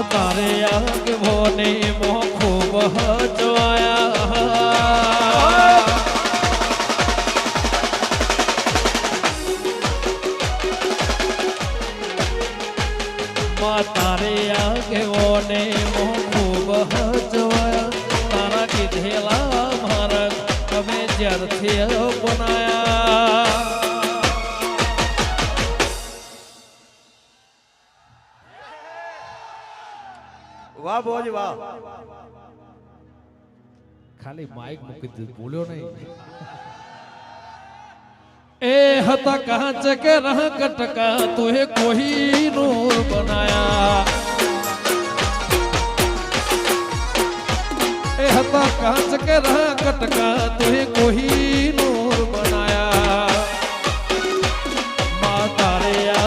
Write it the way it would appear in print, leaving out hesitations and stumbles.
તારે આગવોને મો ખૂબ હચવાયા તારે આગવોને મો ખૂબ હચવાયા તારા કીધેલા મારા તમે જ્યારથી બનાયા વાહ બોજ વાહ ખાલી માઇક મૂકી દીધું બોલ્યો નહીં એ હતા કાંચ કે રહ કટકા તુહે કોઈ નૂર બનાયા એ હતા કાંચ કે રહ કટકા તુહે કોઈ